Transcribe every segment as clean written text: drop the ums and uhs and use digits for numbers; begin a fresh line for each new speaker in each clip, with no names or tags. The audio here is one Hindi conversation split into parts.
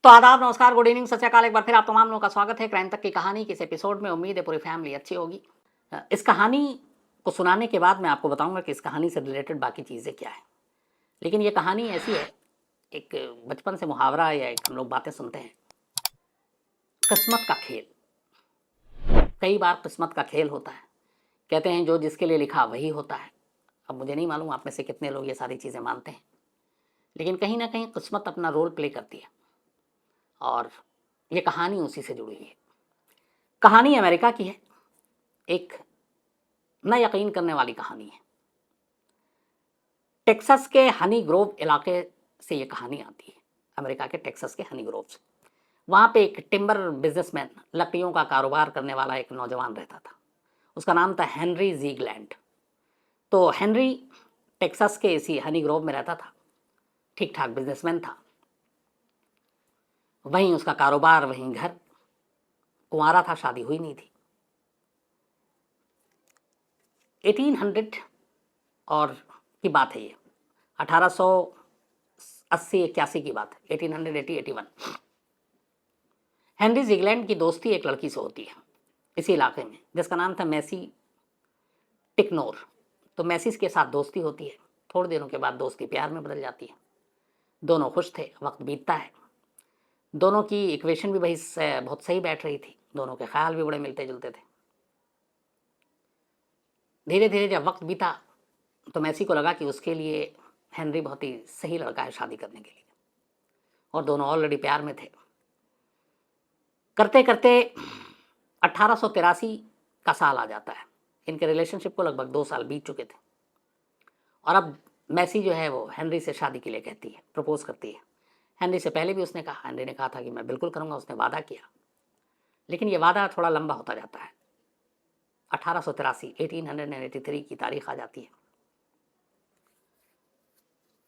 तो आदाब, नमस्कार, गुड इवनिंग, सत श्री अकाल। एक बार फिर आप तमाम लोगों का स्वागत है क्राइम तक की कहानी के इस एपिसोड में। उम्मीद है पूरी फैमिली अच्छी होगी। इस कहानी को सुनाने के बाद मैं आपको बताऊंगा कि इस कहानी से रिलेटेड बाकी चीज़ें क्या है। लेकिन ये कहानी ऐसी है, एक बचपन से मुहावरा या एक हम लोग बातें सुनते हैं, किस्मत का खेल। कई बार किस्मत का खेल होता है। कहते हैं जो जिसके लिए लिखा वही होता है। अब मुझे नहीं मालूम आप में से कितने लोग ये सारी चीज़ें मानते हैं, लेकिन कहीं ना कहीं किस्मत अपना रोल प्ले करती है और ये कहानी उसी से जुड़ी हुई है। कहानी अमेरिका की है, एक न यकीन करने वाली कहानी है। टेक्सास के हनी ग्रोव इलाके से ये कहानी आती है, अमेरिका के टेक्सास के हनी ग्रोव से। वहाँ पे एक टिम्बर बिजनेसमैन, लकड़ियों का कारोबार करने वाला एक नौजवान रहता था। उसका नाम था हेनरी ज़ीगलैंड। तो हेनरी टेक्सास के इसी हनी ग्रोव में रहता था, ठीक ठाक बिजनेसमैन था। वहीं उसका कारोबार, वहीं घर। कुंवारा था, शादी हुई नहीं थी। 1800 और की बात है ये, 1880-81 की बात है, 1880-81। हेनरी ज़िगलैंड की दोस्ती एक लड़की से होती है इसी इलाके में, जिसका नाम था मैसी टिकनोर। तो मैसी के साथ दोस्ती होती है। थोड़े दिनों के बाद दोस्ती प्यार में बदल जाती है। दोनों खुश थे, वक्त बीतता है। दोनों की इक्वेशन भी बहुत सही बैठ रही थी। दोनों के ख्याल भी बड़े मिलते जुलते थे। धीरे धीरे जब वक्त बीता तो मैसी को लगा कि उसके लिए हेनरी बहुत ही सही लड़का है शादी करने के लिए, और दोनों ऑलरेडी प्यार में थे। करते करते 1883 का साल आ जाता है। इनके रिलेशनशिप को लगभग 2 साल बीत चुके थे और अब मैसी जो है वो हेनरी से शादी के लिए कहती है, प्रपोज करती है। हेनरी से पहले भी उसने कहा, हेनरी ने कहा था कि मैं बिल्कुल करूँगा, उसने वादा किया। लेकिन ये वादा थोड़ा लंबा होता जाता है। 1883 की तारीख आ जाती है।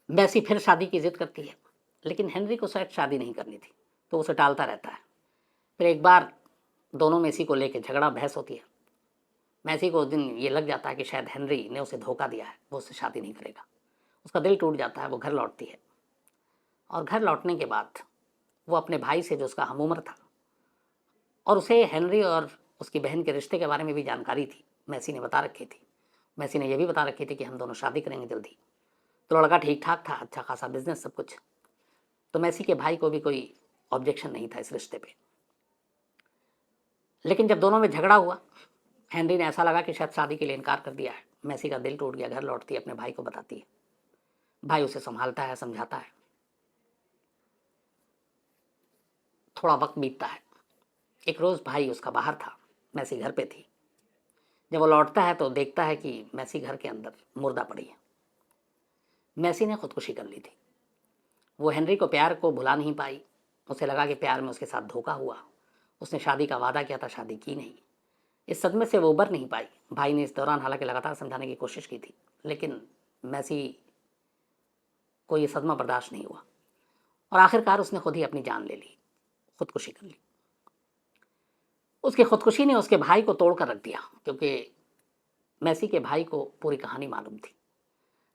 मैसी फिर शादी की जिद करती है, लेकिन हेनरी को शायद शादी नहीं करनी थी, तो उसे टालता रहता है। फिर एक बार दोनों में इसी को लेकर झगड़ा बहस होती है। मैसी को उस दिन ये लग जाता है कि शायद हेनरी ने उसे धोखा दिया है, वो उससे शादी नहीं करेगा। उसका दिल टूट जाता है, वो घर लौटती है। और घर लौटने के बाद वो अपने भाई से, जो उसका हमउम्र था, और उसे हेनरी और उसकी बहन के रिश्ते के बारे में भी जानकारी थी, मैसी ने बता रखी थी। मैसी ने यह भी बता रखी थी कि हम दोनों शादी करेंगे जल्दी। तो लड़का ठीक ठाक था, अच्छा खासा बिजनेस, सब कुछ। तो मैसी के भाई को भी कोई ऑब्जेक्शन नहीं था इस रिश्ते पे। लेकिन जब दोनों में झगड़ा हुआ, हेनरी ने ऐसा लगा कि शायद शादी के लिए इनकार कर दिया है। मैसी का दिल टूट गया। घर लौटती है, अपने भाई को बताती है। भाई उसे संभालता है, समझाता है। थोड़ा वक्त बीतता है। एक रोज़ भाई उसका बाहर था, मैसी घर पे थी। जब वो लौटता है तो देखता है कि मैसी घर के अंदर मुर्दा पड़ी है। मैसी ने खुदकुशी कर ली थी। वो हेनरी को प्यार को भुला नहीं पाई। उसे लगा कि प्यार में उसके साथ धोखा हुआ। उसने शादी का वादा किया था, शादी की नहीं। इस सदमे से वो उबर नहीं पाई। भाई ने इस दौरान हालांकि लगातार समझाने की कोशिश की थी, लेकिन मैसी को ये सदमा बर्दाश्त नहीं हुआ और आखिरकार उसने खुद ही अपनी जान ले ली, खुदकुशी कर ली। उसकी खुदकुशी ने उसके भाई को तोड़ कर रख दिया, क्योंकि मैसी के भाई को पूरी कहानी मालूम थी।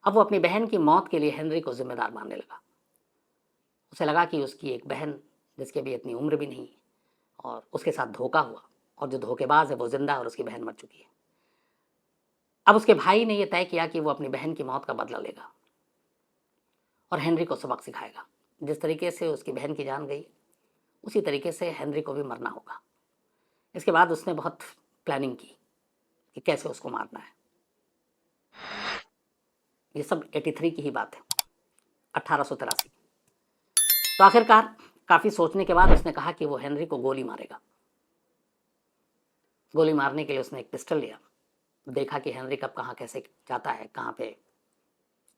अब वो अपनी बहन की मौत के लिए हेनरी को जिम्मेदार मानने लगा। उसे लगा कि उसकी एक बहन, जिसकी अभी इतनी उम्र भी नहीं, और उसके साथ धोखा हुआ, और जो धोखेबाज है वो जिंदा है और उसकी बहन मर चुकी है। अब उसके भाई ने यह तय किया कि वो अपनी बहन की मौत का बदला लेगा और हेनरी को सबक सिखाएगा। जिस तरीके से उसकी बहन की जान गई, उसी तरीके से हेनरी को भी मरना होगा। इसके बाद उसने बहुत प्लानिंग की कि कैसे उसको मारना है। ये सब 83 की ही बात है, 1883। तो आखिरकार काफ़ी सोचने के बाद उसने कहा कि वो हेनरी को गोली मारेगा। गोली मारने के लिए उसने एक पिस्टल लिया। देखा कि हेनरी कब कहाँ कैसे जाता है, कहाँ पे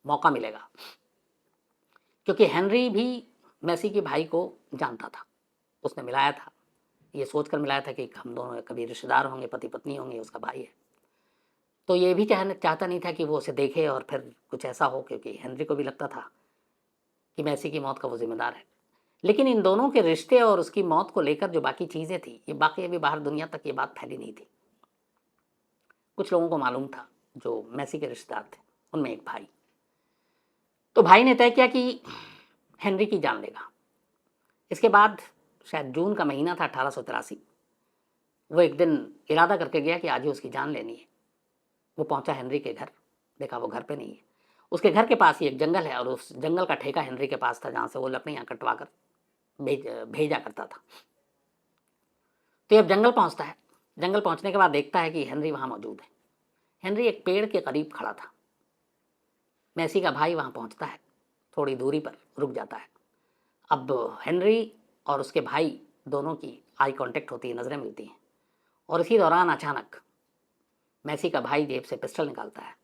मौका मिलेगा, क्योंकि हेनरी भी मैसी के भाई को जानता था। उसने मिलाया था, ये सोचकर मिलाया था कि हम दोनों कभी रिश्तेदार होंगे, पति पत्नी होंगे, उसका भाई है। तो ये भी चाहता नहीं था कि वो उसे देखे और फिर कुछ ऐसा हो, क्योंकि हेनरी को भी लगता था कि मैसी की मौत का वो जिम्मेदार है। लेकिन इन दोनों के रिश्ते और उसकी मौत को लेकर जो बाकी चीज़ें थी, ये बाकी अभी बाहर दुनिया तक ये बात फैली नहीं थी। कुछ लोगों को मालूम था, जो मैसी के रिश्तेदार थे, उनमें एक भाई। तो भाई ने तय किया कि हेनरी की जान लेगा। इसके बाद शायद जून का महीना था 1883, वो एक दिन इरादा करके गया कि आज ही उसकी जान लेनी है। वो पहुंचा हेनरी के घर, देखा वो घर पे नहीं है। उसके घर के पास ही एक जंगल है और उस जंगल का ठेका हेनरी के पास था, जहाँ से वो लकड़ियाँ कटवा कर भेजा करता था। तो अब जंगल पहुंचता है। जंगल पहुंचने के बाद देखता है कि हेनरी वहाँ मौजूद है। हेनरी एक पेड़ के करीब खड़ा था। मैसी का भाई वहाँ पहुंचता है, थोड़ी दूरी पर रुक जाता है। अब हेनरी और उसके भाई दोनों की आई कांटेक्ट होती है, नज़रें मिलती हैं। और इसी दौरान अचानक मैसी का भाई जेब से पिस्टल निकालता है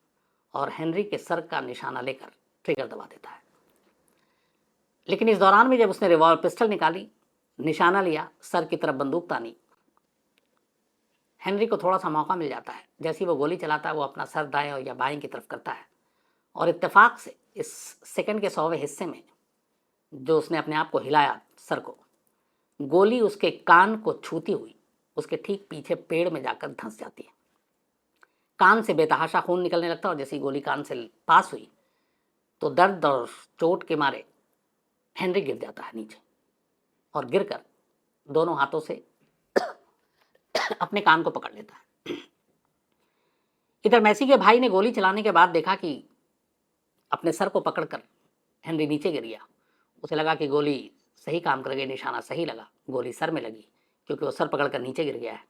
और हेनरी के सर का निशाना लेकर ट्रिगर दबा देता है। लेकिन इस दौरान भी जब उसने रिवॉल्वर पिस्टल निकाली, निशाना लिया, सर की तरफ बंदूक तानी, हेनरी को थोड़ा सा मौका मिल जाता है। जैसे ही वो गोली चलाता है, वो अपना सर दाएं या बाएं की तरफ करता है और इत्तेफाक से इस सेकंड के 100वें हिस्से में जो उसने अपने आप को हिलाया सर को, गोली उसके कान को छूती हुई उसके ठीक पीछे पेड़ में जाकर धंस जाती है। कान से बेतहाशा खून निकलने लगता है और जैसी गोली कान से पास हुई तो दर्द और चोट के मारे हेनरी गिर जाता है नीचे और गिरकर दोनों हाथों से अपने कान को पकड़ लेता है। इधर मैसी के भाई ने गोली चलाने के बाद देखा कि अपने सर को पकड़कर हेनरी नीचे गिर गया। उसे लगा कि गोली सही काम कर गई, निशाना सही लगा, गोली सर में लगी क्योंकि वो सर पकड़कर नीचे गिर गया है।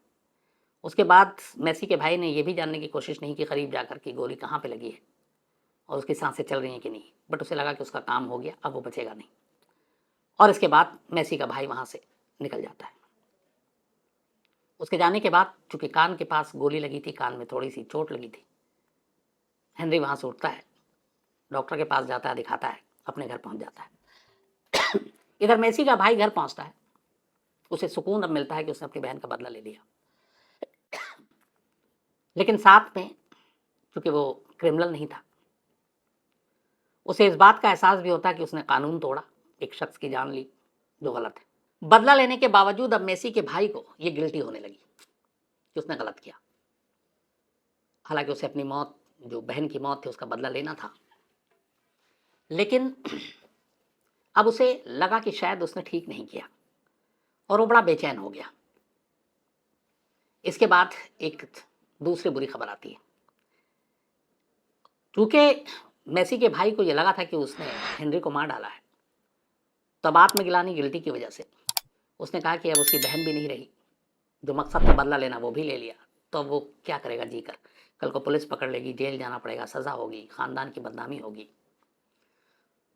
उसके बाद मैसी के भाई ने यह भी जानने की कोशिश नहीं की करीब जाकर कि गोली कहाँ पे लगी है और उसकी सांसें चल रही हैं कि नहीं, बट उसे लगा कि उसका काम हो गया, अब वो बचेगा नहीं। और इसके बाद मैसी का भाई वहाँ से निकल जाता है। उसके जाने के बाद चूंकि कान के पास गोली लगी थी, कान में थोड़ी सी चोट लगी थी, हेनरी वहाँ से उठता है, डॉक्टर के पास जाता है, दिखाता है, अपने घर पहुँच जाता है। इधर मैसी का भाई घर पहुँचता है। उसे सुकून अब मिलता है कि उसने अपनी बहन का बदला ले लिया। लेकिन साथ में चूंकि वो क्रिमिनल नहीं था, उसे इस बात का एहसास भी होता है कि उसने कानून तोड़ा, एक शख्स की जान ली जो गलत है। बदला लेने के बावजूद अब मैसी के भाई को ये गिल्टी होने लगी कि उसने गलत किया। हालांकि उसे अपनी मौत, जो बहन की मौत थी, उसका बदला लेना था, लेकिन अब उसे लगा कि शायद उसने ठीक नहीं किया और वो बड़ा बेचैन हो गया। इसके बाद एक दूसरी बुरी खबर आती है। क्योंकि मैसी के भाई को यह लगा था कि उसने हेनरी को मार डाला है, तब आत्मगिलानी, गिल्टी की वजह से उसने कहा कि अब उसकी बहन भी नहीं रही, जो मकसद था बदला लेना वो भी ले लिया, तो अब वो क्या करेगा जीकर? कल को पुलिस पकड़ लेगी, जेल जाना पड़ेगा, सज़ा होगी, ख़ानदान की बदनामी होगी।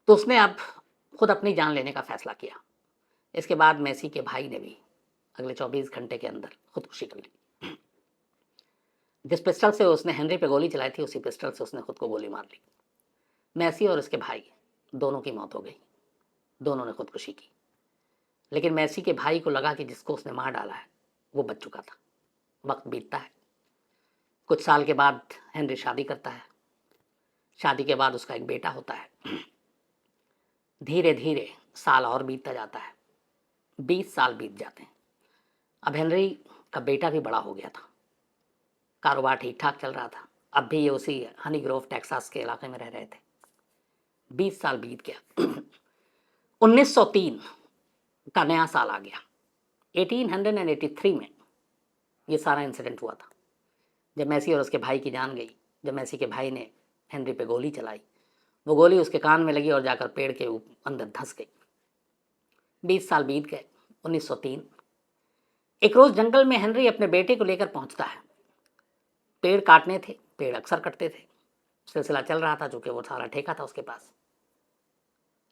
तो उसने अब खुद अपनी जान लेने का फैसला किया। इसके बाद मैसी के भाई ने भी अगले 24 घंटे के अंदर खुदकुशी कर ली। जिस पिस्टल से उसने हेनरी पे गोली चलाई थी, उसी पिस्टल से उसने खुद को गोली मार ली। मैसी और उसके भाई दोनों की मौत हो गई, दोनों ने खुदकुशी की। लेकिन मैसी के भाई को लगा कि जिसको उसने मार डाला है वो बच चुका था। वक्त बीतता है, कुछ साल के बाद हेनरी शादी करता है। शादी के बाद उसका एक बेटा होता है। धीरे धीरे साल और बीतता जाता है, 20 साल बीत जाते हैं। अब हेनरी का बेटा भी बड़ा हो गया था, कारोबार ठीक ठाक चल रहा था। अब भी ये उसी हनी ग्रोव टेक्सास के इलाके में रह रहे थे। 20 साल बीत गया। 1903 का नया साल आ गया। 1883 में ये सारा इंसिडेंट हुआ था, जब मैसी और उसके भाई की जान गई। जब मैसी के भाई ने हेनरी पे गोली चलाई, वो गोली उसके कान में लगी और जाकर पेड़ के अंदर धंस गई। 20 साल बीत गए। 1903 एक रोज जंगल में हेनरी अपने बेटे को लेकर पहुंचता है। पेड़ काटने थे, पेड़ अक्सर कटते थे, सिलसिला चल रहा था, चूंकि वो सारा ठेका था उसके पास।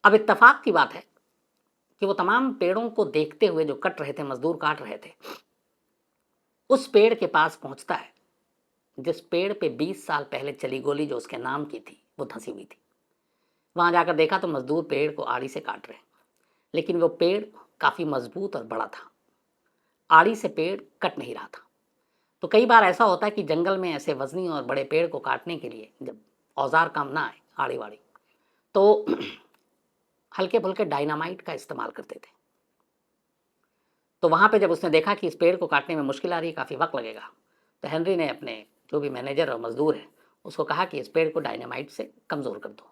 अब इत्तेफाक की बात है कि वो तमाम पेड़ों को देखते हुए, जो कट रहे थे, मजदूर काट रहे थे, उस पेड़ के पास पहुंचता है जिस पेड़ पे 20 साल पहले चली गोली जो उसके नाम की थी वो धंसी हुई थी। वहां जाकर देखा तो मजदूर पेड़ को आड़ी से काट रहे हैं, लेकिन वो पेड़ काफी मजबूत और बड़ा था, आड़ी से पेड़ कट नहीं रहा था। तो कई बार ऐसा होता है कि जंगल में ऐसे वजनी और बड़े पेड़ को काटने के लिए जब औजार काम ना आए, आड़ी वाड़ी, तो हल्के फुल्के डायनामाइट का इस्तेमाल करते थे। तो वहां पे जब उसने देखा कि इस पेड़ को काटने में मुश्किल आ रही है, काफ़ी वक्त लगेगा, तो हेनरी ने अपने जो भी मैनेजर और मजदूर है उसको कहा कि इस पेड़ को डायनामाइट से कमज़ोर कर दो।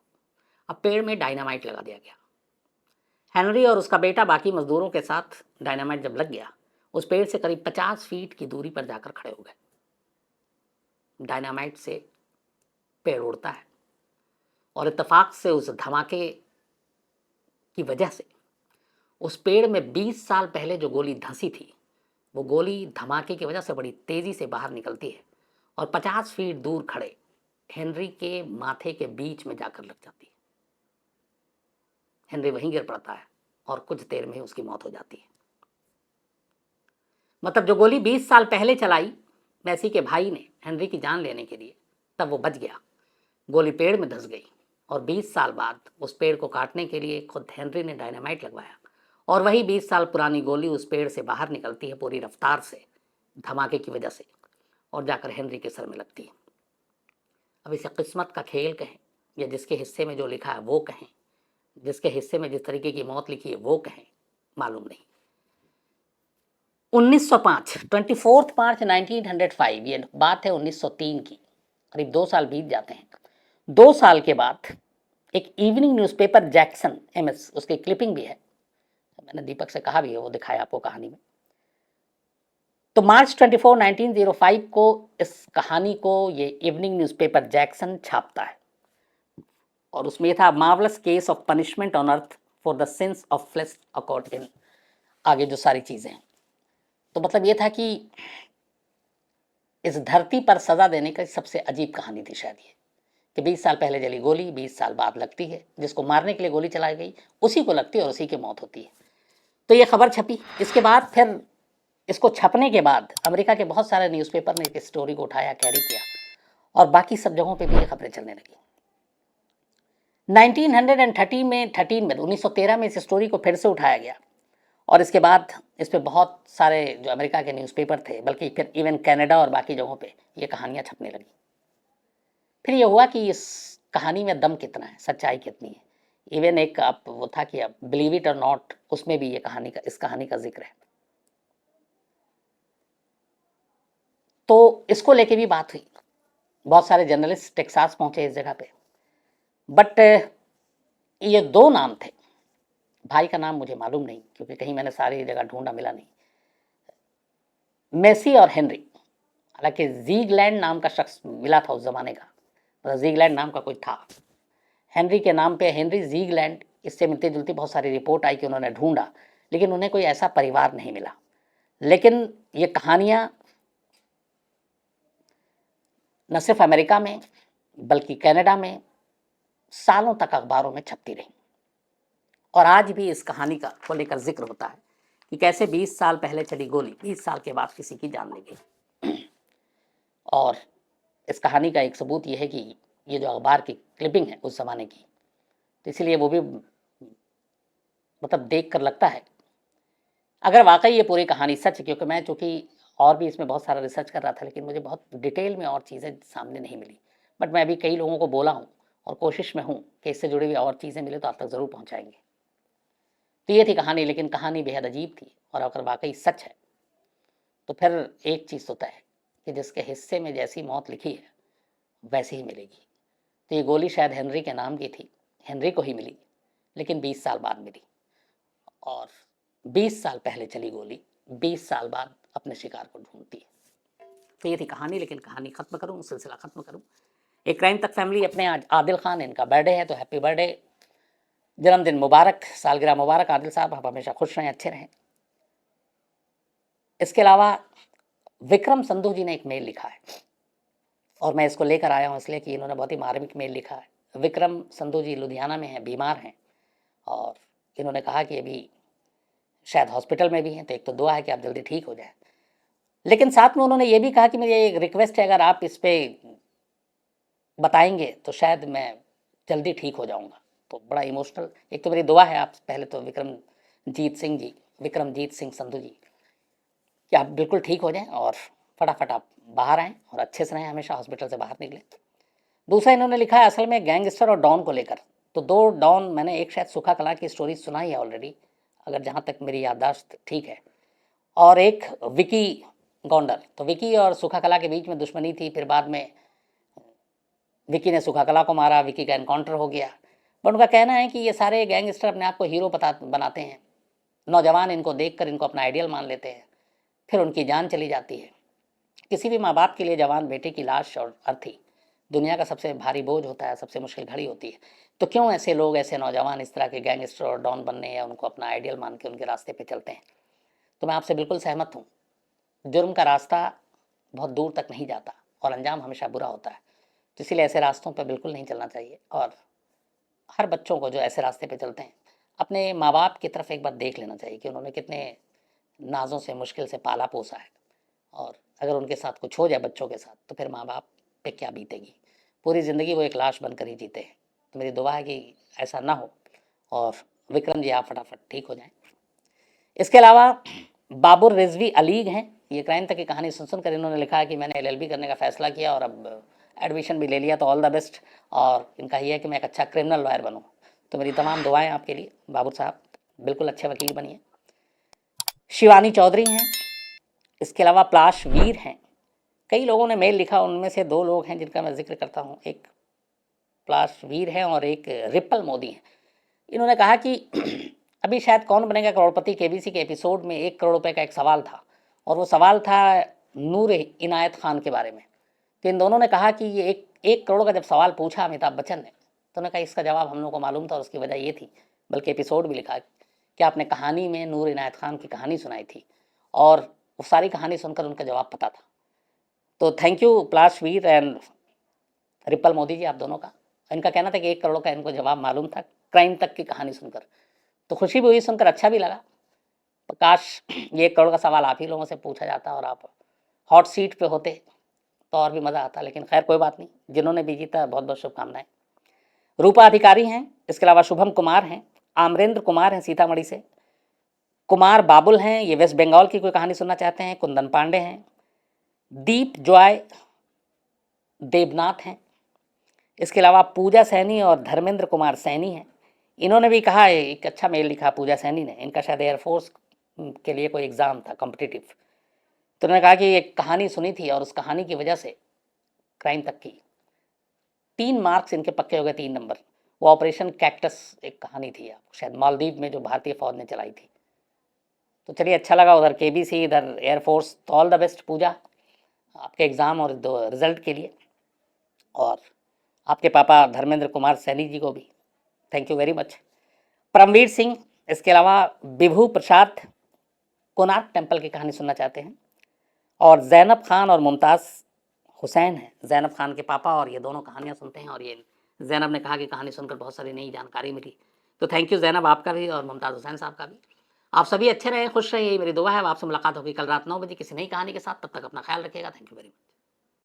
अब पेड़ में डायनामाइट लगा दिया गया। हेनरी और उसका बेटा बाकी मजदूरों के साथ डायनामाइट जब लग गया, उस पेड़ से करीब 50 फीट की दूरी पर जाकर खड़े हो गए। डायनामाइट से पेड़ उड़ता है और इत्तेफाक से उस धमाके की वजह से उस पेड़ में 20 साल पहले जो गोली धंसी थी, वो गोली धमाके की वजह से बड़ी तेजी से बाहर निकलती है और 50 फीट दूर खड़े हेनरी के माथे के बीच में जाकर लग जाती है। हेनरी वहीं गिर पड़ता है और कुछ देर में ही उसकी मौत हो जाती है। मतलब जो गोली 20 साल पहले चलाई मैसी के भाई ने हेनरी की जान लेने के लिए, तब वो बच गया, गोली पेड़ में धंस गई और 20 साल बाद उस पेड़ को काटने के लिए खुद हेनरी ने डायनामाइट लगवाया और वही 20 साल पुरानी गोली उस पेड़ से बाहर निकलती है पूरी रफ्तार से धमाके की वजह से और जाकर हेनरी के सर में लगती है। अब इसे किस्मत का खेल कहें या जिसके हिस्से में जो लिखा है वो कहें, जिसके हिस्से में जिस तरीके की मौत लिखी है वो कहें, मालूम नहीं। 1905 24 मार्च 1905, ये बात है 1903 की, करीब 2 साल बीत जाते हैं। 2 साल के बाद एक इवनिंग न्यूज़पेपर जैक्सन एमएस, उसकी क्लिपिंग भी है, मैंने दीपक से कहा भी है, वो दिखाया आपको कहानी में। तो मार्च 24 1905 को इस कहानी को ये इवनिंग न्यूज़पेपर जैक्सन छापता है और उसमें ये था, marvellous case of punishment on earth for the sins of flesh accord in, आगे जो सारी चीजें हैं। तो मतलब ये था कि इस धरती पर सजा देने की सबसे अजीब कहानी थी शायद ये, कि 20 साल पहले जली गोली 20 साल बाद लगती है, जिसको मारने के लिए गोली चलाई गई उसी को लगती है और उसी की मौत होती है। तो ये खबर छपी। इसके बाद फिर इसको छपने के बाद अमेरिका के बहुत सारे न्यूज़पेपर ने इस स्टोरी को उठाया, कैरी किया और बाकी सब जगहों पे भी ये खबरें चलने लगी। 1913 में 1913 में इस स्टोरी को फिर से उठाया गया और इसके बाद इस पे बहुत सारे जो अमेरिका के न्यूज़पेपर थे, बल्कि फिर इवन कनाडा और बाकी जगहों पे ये कहानियां छपने लगी। फिर ये हुआ कि इस कहानी में दम कितना है, सच्चाई कितनी है। इवन एक आप वो था कि अब बिलीव इट और नॉट, उसमें भी ये कहानी का, इस कहानी का जिक्र है। तो इसको लेके भी बात हुई, बहुत सारे जर्नलिस्ट टेक्सास पहुंचे इस जगह पे, बट ये 2 नाम थे, भाई का नाम मुझे मालूम नहीं क्योंकि कहीं मैंने सारी जगह ढूंढा, मिला नहीं, मेसी और हेनरी। हालांकि जीगलैंड नाम का शख्स मिला था उस जमाने का, मतलब जीगलैंड नाम का कोई था, हेनरी के नाम पे हेनरी जीगलैंड, इससे मिलती जुलती बहुत सारी रिपोर्ट आई कि उन्होंने ढूंढा, लेकिन उन्हें कोई ऐसा परिवार नहीं मिला। लेकिन ये कहानियां न सिर्फ अमेरिका में बल्कि कनाडा में सालों तक अखबारों में छपती रही और आज भी इस कहानी का को लेकर जिक्र होता है कि कैसे 20 साल पहले चली गोली 20 साल के बाद किसी की जान ले गई। और इस कहानी का एक सबूत यह है कि ये जो अखबार की क्लिपिंग है उस ज़माने की, तो इसीलिए वो भी मतलब देख कर लगता है अगर वाकई ये पूरी कहानी सच है, क्योंकि मैं चूँकि और भी इसमें बहुत सारा रिसर्च कर रहा था लेकिन मुझे बहुत डिटेल में और चीज़ें सामने नहीं मिली, बट मैं अभी कई लोगों को बोला हूँ और कोशिश में हूँ कि इससे जुड़ी हुई और चीज़ें मिले तो आप तक ज़रूर पहुँचाएंगे। तो ये थी कहानी, लेकिन कहानी बेहद अजीब थी और अगर वाकई सच है तो फिर एक चीज़ तो तय है कि जिसके हिस्से में जैसी मौत लिखी है वैसी ही मिलेगी। तो ये गोली शायद हेनरी के नाम की थी, हेनरी को ही मिली, लेकिन 20 साल बाद मिली और 20 साल पहले चली गोली 20 साल बाद अपने शिकार को ढूंढती है। तो ये थी कहानी, लेकिन कहानी ख़त्म करूँ, सिलसिला ख़त्म करूँ। एक क्राइम तक फैमिली अपने आज आदिल खान, इनका बर्थडे है, तो हैप्पी बर्थडे, जन्मदिन मुबारक, सालगिरह मुबारक आदिल साहब, आप हमेशा खुश रहें, अच्छे रहें। इसके अलावा विक्रम संधू जी ने एक मेल लिखा है और मैं इसको लेकर आया हूँ इसलिए कि इन्होंने बहुत ही मार्मिक मेल लिखा है। विक्रम संधू जी लुधियाना में हैं, बीमार हैं और इन्होंने कहा कि अभी शायद हॉस्पिटल में भी हैं, तो एक तो दुआ है कि आप जल्दी ठीक हो जाए, लेकिन साथ में उन्होंने ये भी कहा कि मेरी एक रिक्वेस्ट है, अगर आप इस पर बताएंगे तो शायद मैं जल्दी ठीक हो जाऊंगा। तो बड़ा इमोशनल, एक तो मेरी दुआ है आप पहले तो विक्रमजीत सिंह संधू जी कि आप बिल्कुल ठीक हो जाएं और फटाफट आप बाहर आएँ और अच्छे से रहें, हमेशा हॉस्पिटल से बाहर निकलें। दूसरा इन्होंने लिखा है असल में गैंगस्टर और डॉन को लेकर, तो 2 डॉन, मैंने एक शायद सुखा कला की स्टोरी सुनाई है ऑलरेडी, अगर जहाँ तक मेरी याददाश्त ठीक है, और एक विकी गौंडर। तो विकी और सुखा कला के बीच में दुश्मनी थी, फिर बाद में विकी ने सुखा कला को मारा, विकी का एनकाउंटर हो गया, बट उनका कहना है कि ये सारे गैंगस्टर अपने आप को हीरो बनाते हैं, नौजवान इनको देखकर इनको अपना आइडियल मान लेते हैं, फिर उनकी जान चली जाती है। किसी भी माँ बाप के लिए जवान बेटे की लाश और अर्थी दुनिया का सबसे भारी बोझ होता है, सबसे मुश्किल घड़ी होती है। तो क्यों ऐसे लोग, ऐसे नौजवान इस तरह के गैंगस्टर और डॉन बनने या उनको अपना आइडियल मान के उनके रास्ते पे चलते हैं? तो मैं आपसे बिल्कुल सहमत हूँ। जुर्म का रास्ता बहुत दूर तक नहीं जाता और अंजाम हमेशा बुरा होता है। तो इसीलिए ऐसे रास्तों पर बिल्कुल नहीं चलना चाहिए। और हर बच्चों को जो ऐसे रास्ते पे चलते हैं, अपने माँ बाप की तरफ एक बार देख लेना चाहिए कि उन्होंने कितने नाज़ों से, मुश्किल से पाला पोसा है। और अगर उनके साथ कुछ हो जाए बच्चों के साथ, तो फिर माँ बाप पे क्या बीतेगी। पूरी ज़िंदगी वो एक लाश बनकर ही जीते हैं। तो मेरी दुआ है कि ऐसा ना हो और विक्रम जी आप फटाफट ठीक हो जाएं। इसके अलावा बाबुर रिजवी अलीग हैं। ये क्राइम तक की कहानी सुन सुनकर इन्होंने लिखा है कि मैंने एलएलबी करने का फ़ैसला किया और अब एडमिशन भी ले लिया, तो ऑल द बेस्ट। और इनका ये है कि मैं एक अच्छा क्रिमिनल लॉयर बनूँ। तो मेरी तमाम दुआएं आपके लिए बाबुर साहब, बिल्कुल अच्छे वकील बनिए। शिवानी चौधरी हैं। इसके अलावा पलाश वीर हैं। कई लोगों ने मेल लिखा, उनमें से 2 लोग हैं जिनका मैं जिक्र करता हूँ। एक पलाश वीर हैं और एक रिपल मोदी हैं। इन्होंने कहा कि अभी शायद कौन बनेगा करोड़पति केबीसी के एपिसोड में 1 करोड़ रुपए का एक सवाल था, और वो सवाल था नूर इनायत खान के बारे में। तो इन दोनों ने कहा कि ये 1 करोड़ का जब सवाल पूछा अमिताभ बच्चन ने, तो उन्होंने कहा इसका जवाब हम लोग को मालूम था और उसकी वजह ये थी, बल्कि एपिसोड भी लिखा कि आपने कहानी में नूर इनायत खान की कहानी सुनाई थी और वो सारी कहानी सुनकर उनका जवाब पता था। तो thank you Palash Veer and Ripal Modi ji, आप दोनों का। इनका कहना था कि 1 करोड़ का इनको जवाब मालूम था क्राइम तक की कहानी सुनकर। तो खुशी भी हुई सुनकर, अच्छा भी लगा। काश ये 1 करोड़ का सवाल आप ही लोगों से पूछा जाता और आप हॉट सीट पे होते तो और भी मज़ा आता। लेकिन खैर कोई बात नहीं, जिन्होंने भी जीता बहुत बहुत शुभकामनाएं। रूपा अधिकारी हैं। इसके अलावा शुभम कुमार हैं। आमरेंद्र कुमार हैं सीतामढ़ी से। कुमार बाबुल हैं, ये वेस्ट बंगाल की कोई कहानी सुनना चाहते हैं। कुंदन पांडे हैं। दीप जॉय देवनाथ हैं। इसके अलावा पूजा सैनी और धर्मेंद्र कुमार सैनी हैं। इन्होंने भी कहा, एक अच्छा मेल लिखा पूजा सैनी ने। इनका शायद एयरफोर्स के लिए कोई एग्ज़ाम था कॉम्पिटिटिव। तो उन्होंने कहा कि एक कहानी सुनी थी और उस कहानी की वजह से क्राइम तक की 3 मार्क्स इनके पक्के हो गए, 3 नंबर। वो ऑपरेशन कैक्टस एक कहानी थी, आपको शायद मालदीव में जो भारतीय फौज ने चलाई थी। तो चलिए अच्छा लगा, उधर केबीसी इधर एयरफोर्स। तो ऑल द बेस्ट पूजा आपके एग्ज़ाम और रिजल्ट के लिए, और आपके पापा धर्मेंद्र कुमार सैनी जी को भी thank you very much. Paramvir Singh, इसके अलावा विभू प्रसाद कोणार्क टेम्पल की कहानी सुनना चाहते हैं। और जैनब खान और मुमताज़ हुसैन हैं, जैनब खान के पापा, और ये दोनों कहानियाँ सुनते हैं। और ये जैनब ने कहा कि कहानी सुनकर बहुत सारी नई जानकारी मिली। तो थैंक यू जैनब, आपका भी और मुमताज़ हुसैन साहब का भी। आप सभी अच्छे रहें, खुश रहें, यही मेरी दुआ है। अब आपसे मुलाकात होगी कल रात 9 बजे किसी नई कहानी के साथ। तब तक अपना ख्याल रखिएगा। Thank you very much.